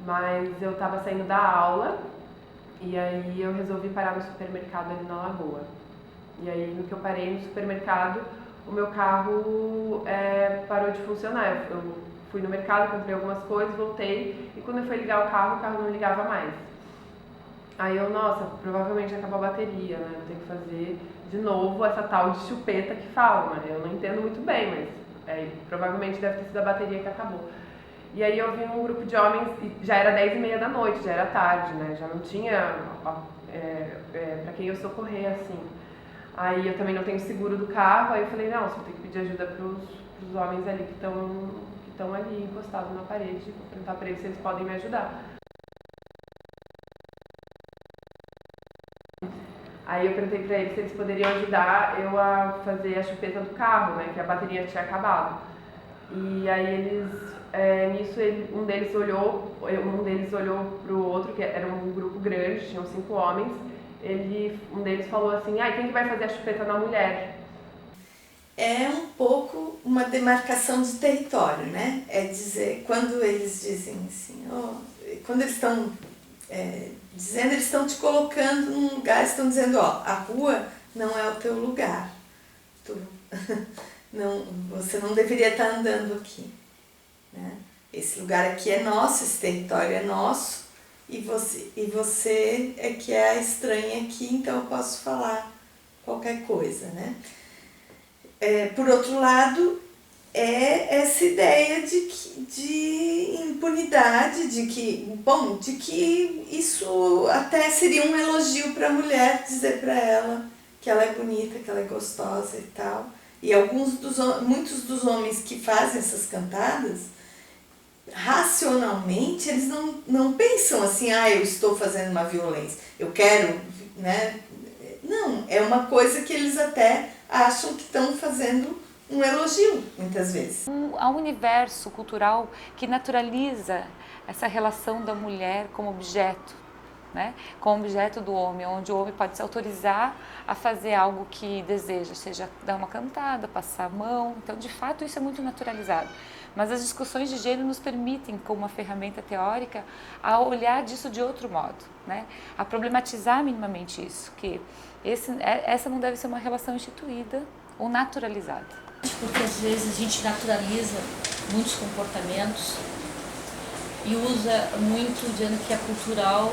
mas eu tava saindo da aula e aí eu resolvi parar no supermercado ali na Lagoa. E aí no que eu parei no supermercado, o meu carro parou de funcionar. Eu fui no mercado, comprei algumas coisas, voltei e quando eu fui ligar o carro não ligava mais. Aí eu, nossa, provavelmente acabou a bateria, né? Vou ter que fazer de novo essa tal de chupeta que falam, né? Eu não entendo muito bem, mas provavelmente deve ter sido a bateria que acabou. E aí eu vi um grupo de homens, já era 10h30 da noite, já era tarde, né? Já não tinha pra quem eu socorrer, assim. Aí eu também não tenho seguro do carro, aí eu falei, não, você tem que pedir ajuda pros homens ali que estão ali encostados na parede, vou perguntar pra eles se eles podem me ajudar. Aí eu perguntei pra eles se eles poderiam ajudar eu a fazer a chupeta do carro, né, que a bateria tinha acabado. E aí eles, nisso um deles olhou pro outro, que era um grupo grande, tinham 5 homens, um deles falou assim, quem que vai fazer a chupeta na mulher? É um pouco uma demarcação de território, né? É dizer, quando eles dizem assim, quando eles estão dizendo, eles estão te colocando num lugar, estão dizendo, a rua não é o teu lugar. Você não deveria estar andando aqui, né? Esse lugar aqui é nosso, esse território é nosso, e você é que é a estranha aqui, então eu posso falar qualquer coisa, né? Por outro lado, essa ideia de impunidade, de que isso até seria um elogio para a mulher, dizer para ela que ela é bonita, que ela é gostosa e tal. E muitos dos homens que fazem essas cantadas, racionalmente, eles não pensam assim, eu estou fazendo uma violência, eu quero, né? Não, é uma coisa que eles até acham que estão fazendo um elogio, muitas vezes. Há um universo cultural que naturaliza essa relação da mulher como objeto, né? Como objeto do homem, onde o homem pode se autorizar a fazer algo que deseja, seja dar uma cantada, passar a mão. Então, de fato, isso é muito naturalizado. Mas as discussões de gênero nos permitem, como uma ferramenta teórica, a olhar disso de outro modo, né? A problematizar minimamente isso, que essa não deve ser uma relação instituída ou naturalizada. Porque às vezes a gente naturaliza muitos comportamentos e usa muito dizendo que é cultural,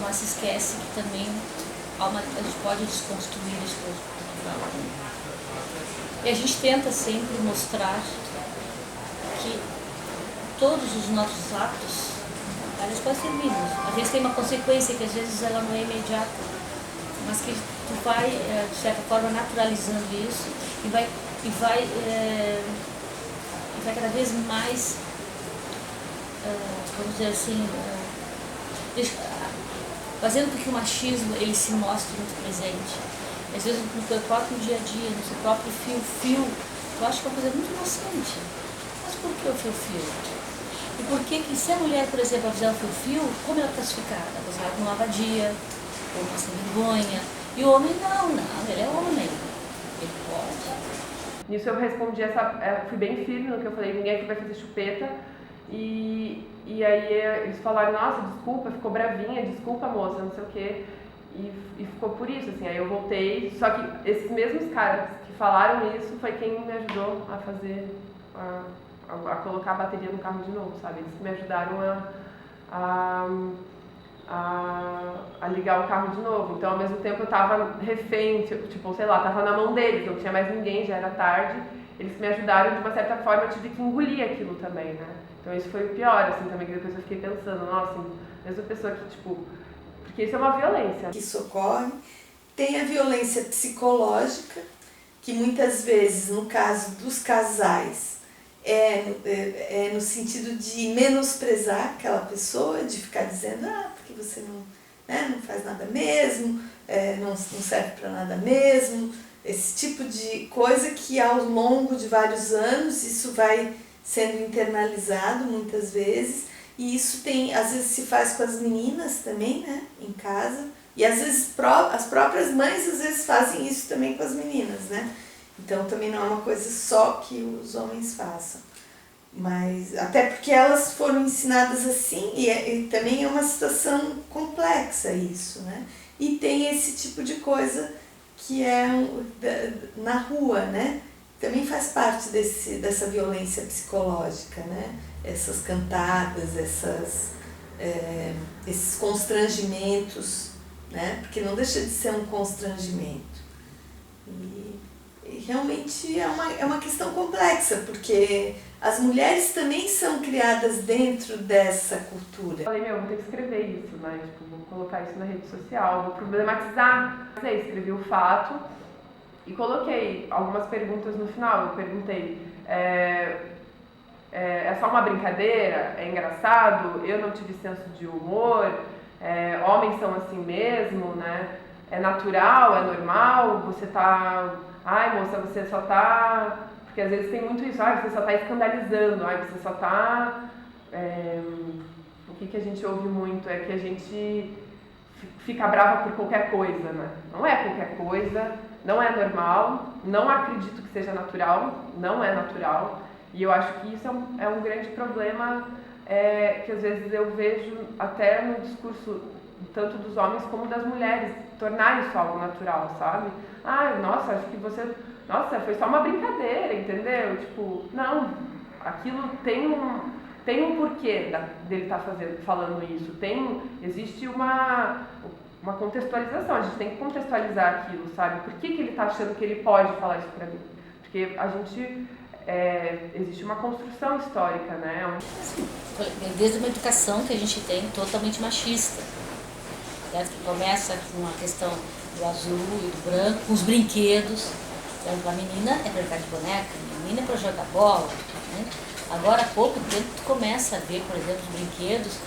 mas se esquece que também a gente pode desconstruir esse cultural. E a gente tenta sempre mostrar que todos os nossos atos, eles podem ser mínimos. Às vezes tem uma consequência que às vezes ela não é imediata, mas que tu vai, de certa forma, naturalizando isso e vai cada vez mais, vamos dizer assim, fazendo com que o machismo ele se mostre muito presente. Às vezes no teu próprio dia a dia, no seu próprio fio, eu acho que é uma coisa muito inocente. Mas por que o fio? E por que se a mulher, por exemplo, fizer o fio, como ela é classificada? Ela é classificada como uma vadia, ou uma sem vergonha. E o homem não, ele é homem. Ele pode. Nisso eu respondi fui bem firme no que eu falei, ninguém aqui vai fazer chupeta. E aí eles falaram, nossa, desculpa, ficou bravinha, desculpa moça, não sei o quê. E ficou por isso, assim, aí eu voltei, só que esses mesmos caras que falaram isso foi quem me ajudou a fazer, a colocar a bateria no carro de novo, sabe? Eles me ajudaram a ligar o carro de novo. Então, ao mesmo tempo, eu tava refém, tipo, sei lá, tava na mão deles, não tinha mais ninguém, já era tarde. Eles me ajudaram, de uma certa forma, eu tive que engolir aquilo também, né? Então, isso foi o pior, assim, também, que depois eu fiquei pensando, nossa, mesmo pessoa que, tipo... Porque isso é uma violência. Isso ocorre. Tem a violência psicológica, que muitas vezes, no caso dos casais, é no sentido de menosprezar aquela pessoa, de ficar dizendo, porque você não faz nada mesmo, não serve para nada mesmo, esse tipo de coisa que ao longo de vários anos isso vai sendo internalizado muitas vezes, e isso às vezes se faz com as meninas também, né, em casa, e às vezes as próprias mães às vezes fazem isso também com as meninas, né? Então também não é uma coisa só que os homens façam. Mas até porque elas foram ensinadas assim e também é uma situação complexa isso, né? E tem esse tipo de coisa que é na rua, né? Também faz parte dessa violência psicológica, né? Essas cantadas, esses constrangimentos, né? Porque não deixa de ser um constrangimento. E realmente é uma questão complexa, porque as mulheres também são criadas dentro dessa cultura. Eu falei, vou ter que escrever isso, né? Tipo, vou colocar isso na rede social, vou problematizar. Escrevi o fato e coloquei algumas perguntas no final. Eu perguntei, é só uma brincadeira? É engraçado? Eu não tive senso de humor? Homens são assim mesmo, né? É natural? É normal? Você tá... Ai, moça, você só tá... Porque às vezes tem muito isso, você só tá escandalizando, você só tá... O que a gente ouve muito é que a gente fica brava por qualquer coisa, né? Não é qualquer coisa, não é normal, não acredito que seja natural, não é natural. E eu acho que isso é um grande problema que às vezes eu vejo até no discurso tanto dos homens como das mulheres, tornar isso algo natural, sabe? Nossa, acho que você... Nossa, foi só uma brincadeira, entendeu? Tipo, não, aquilo tem um porquê dele estar falando isso. Existe uma contextualização, a gente tem que contextualizar aquilo, sabe? Por que ele está achando que ele pode falar isso pra mim? Porque a gente... existe uma construção histórica, né? Desde uma educação que a gente tem totalmente machista, né? Que começa com a questão do azul e do branco, com os brinquedos. A menina é brincar de boneca, a menina é para jogar bola, né? Agora há pouco tempo tu começa a ver, por exemplo, os brinquedos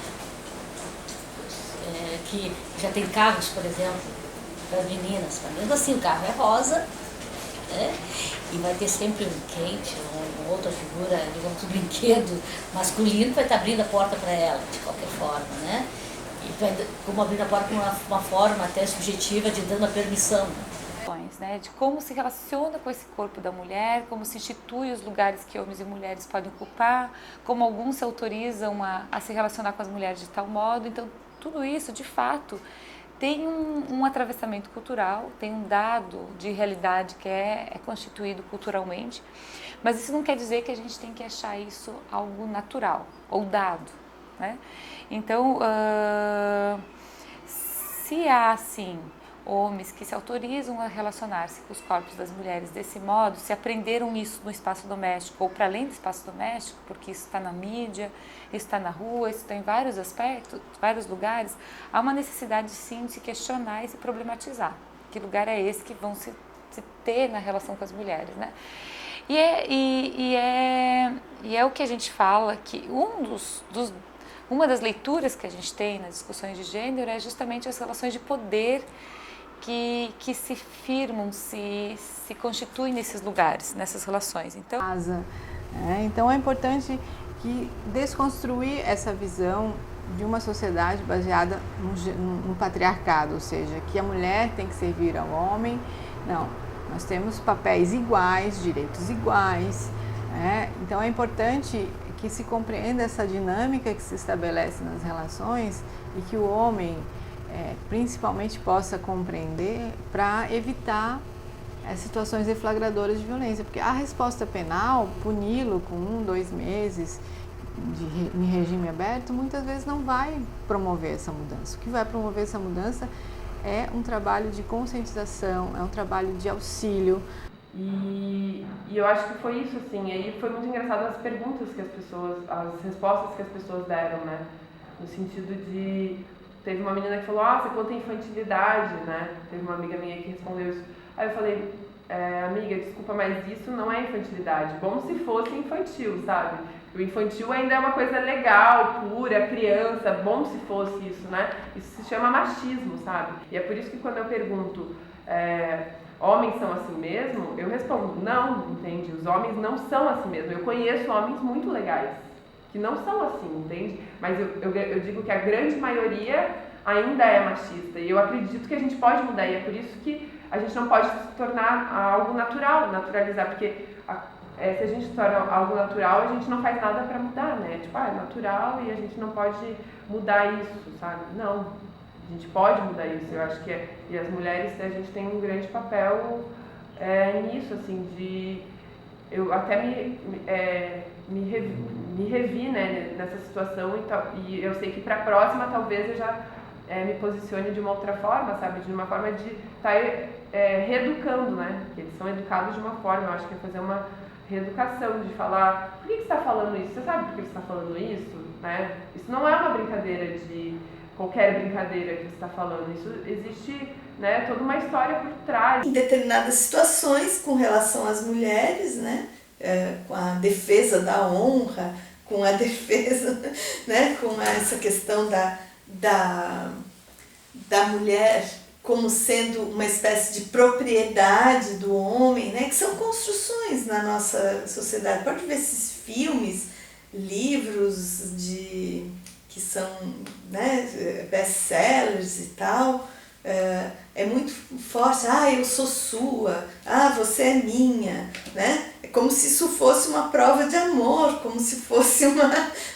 que já tem carros, por exemplo, para as meninas. Mas mesmo assim o carro é rosa, né? E vai ter sempre um Kate ou uma outra figura de outro brinquedo masculino que vai estar abrindo a porta para ela, de qualquer forma, né? E como abrir a porta com uma forma até subjetiva de dando a permissão. Né, de como se relaciona com esse corpo da mulher, como se institui os lugares que homens e mulheres podem ocupar, como alguns se autorizam a se relacionar com as mulheres de tal modo. Então, tudo isso, de fato, tem um atravessamento cultural, tem um dado de realidade que é constituído culturalmente, mas isso não quer dizer que a gente tem que achar isso algo natural ou dado, né? Então, se há, assim, homens que se autorizam a relacionar-se com os corpos das mulheres desse modo, se aprenderam isso no espaço doméstico ou para além do espaço doméstico, porque isso está na mídia, isso está na rua, isso está em vários aspectos, vários lugares, há uma necessidade sim de se questionar e se problematizar. Que lugar é esse que vão se ter na relação com as mulheres, né? E é o que a gente fala, que uma das leituras que a gente tem nas discussões de gênero é justamente as relações de poder que se firmam, se constituem nesses lugares, nessas relações. Então é importante que desconstruir essa visão de uma sociedade baseada no patriarcado, ou seja, que a mulher tem que servir ao homem. Não, nós temos papéis iguais, direitos iguais. Então é importante que se compreenda essa dinâmica que se estabelece nas relações e que o homem principalmente possa compreender para evitar situações deflagradoras de violência, porque a resposta penal, puni-lo com 1, 2 meses em regime aberto, muitas vezes não vai promover essa mudança. O que vai promover essa mudança é um trabalho de conscientização, é um trabalho de auxílio. E eu acho que foi isso, assim, e aí foi muito engraçado as perguntas que as respostas que as pessoas deram, né, no sentido de... Teve uma menina que falou, você conta infantilidade, né? Teve uma amiga minha que respondeu isso. Aí eu falei, amiga, desculpa, mas isso não é infantilidade. Bom se fosse infantil, sabe? O infantil ainda é uma coisa legal, pura, criança, bom se fosse isso, né? Isso se chama machismo, sabe? E é por isso que quando eu pergunto, homens são assim mesmo? Eu respondo, não, entende? Os homens não são assim mesmo. Eu conheço homens muito legais que não são assim, entende? Mas eu digo que a grande maioria ainda é machista e eu acredito que a gente pode mudar e é por isso que a gente não pode se tornar algo natural, naturalizar, porque se a gente torna algo natural, a gente não faz nada para mudar, né? Tipo, é natural e a gente não pode mudar isso, sabe? Não, a gente pode mudar isso. Eu acho que e as mulheres, a gente tem um grande papel nisso, assim, de... Eu até me revi, né, nessa situação e eu sei que para a próxima talvez eu já me posicione de uma outra forma, sabe? De uma forma de estar reeducando, né? Eles são educados de uma forma, eu acho que é fazer uma reeducação, de falar, por que você está falando isso? Você sabe por que você está falando isso? Né? Isso não é uma brincadeira de qualquer brincadeira que você está falando, isso existe, né, toda uma história por trás. Em determinadas situações com relação às mulheres, né, com a defesa da honra, com a defesa, né, com essa questão da mulher como sendo uma espécie de propriedade do homem, né, que são construções na nossa sociedade. Pode ver esses filmes, livros que são, né, best-sellers e tal, é muito forte. Eu sou sua, você é minha, né? É como se isso fosse uma prova de amor, como se fosse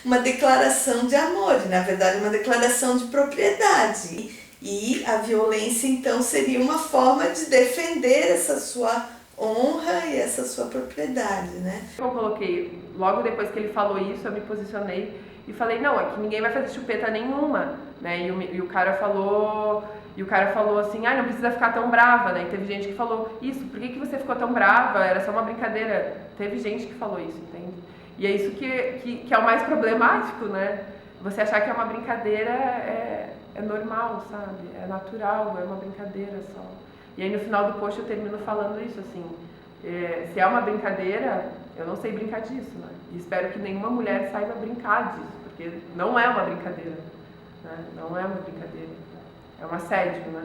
uma declaração de amor, e, na verdade uma declaração de propriedade. E a violência então seria uma forma de defender essa sua honra e essa sua propriedade, né? Eu coloquei, logo depois que ele falou isso, eu me posicionei e falei, não, é que ninguém vai fazer chupeta nenhuma, né? E o cara falou assim, não precisa ficar tão brava, né? E teve gente que falou, isso, por que você ficou tão brava? Era só uma brincadeira. Teve gente que falou isso, entende? E é isso que é o mais problemático, né? Você achar que é uma brincadeira é normal, sabe? É natural, é uma brincadeira só. E aí no final do post eu termino falando isso, assim, se é uma brincadeira, eu não sei brincar disso, né? E espero que nenhuma mulher saiba brincar disso, porque não é uma brincadeira, né? Não é uma brincadeira, é um assédio, né?